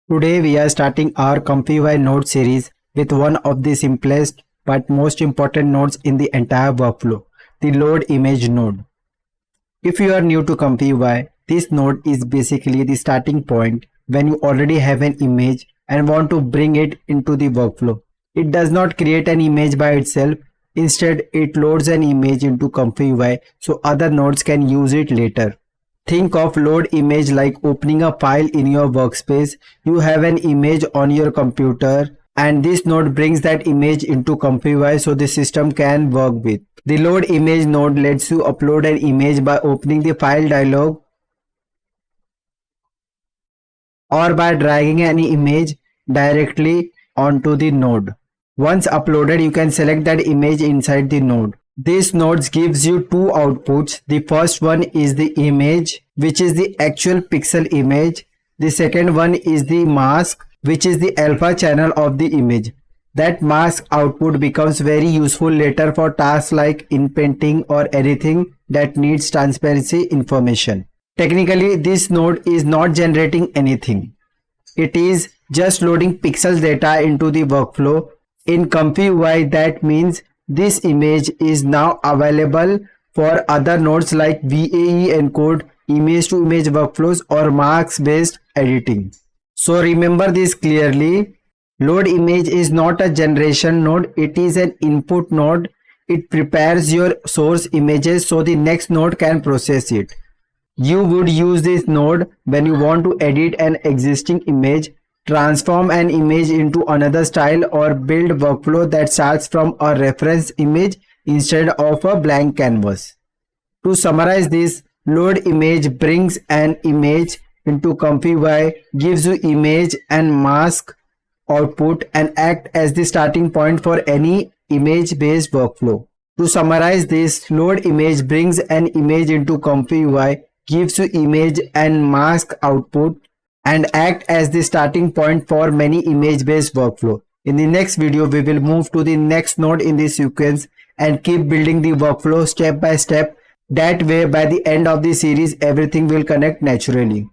Today we are starting our ComfyUI node series with one of the simplest but most important nodes in the entire workflow, the load image node. If you are new to ComfyUI, this node is basically the starting point when you already have an image and want to bring it into the workflow. It does not create an image by itself. Instead, it loads an image into ComfyUI so other nodes can use it later. Think of load image like opening a file in your workspace. You have an image on your computer and this node brings that image into ComfyUI so the system can work with. The load image node lets you upload an image by opening the file dialog or by dragging an image directly onto the node. Once uploaded, you can select that image inside the node. This node gives you two outputs. The first one is the image, which is the actual pixel image. The second one is the mask, which is the alpha channel of the image. That mask output becomes very useful later for tasks like inpainting or anything that needs transparency information. Technically, this node is not generating anything. It is just loading pixels data into the workflow. In ComfyUI, that means this image is now available for other nodes like VAE encode, image to image workflows or marks based editing. So remember this clearly. Load image is not a generation node, it is an input node. It prepares your source images so the next node can process it. You would use this node when you want to edit an existing image, transform an image into another style, or build workflow that starts from a reference image instead of a blank canvas. To summarize this, load image brings an image into ComfyUI, gives you image and mask output and act as the starting point for any image based workflow. To summarize this, load image brings an image into ComfyUI, gives you image and mask output and act as the starting point for many image based workflow. In the next video, we will move to the next node in the sequence and keep building the workflow step by step. That way, by the end of the series, everything will connect naturally.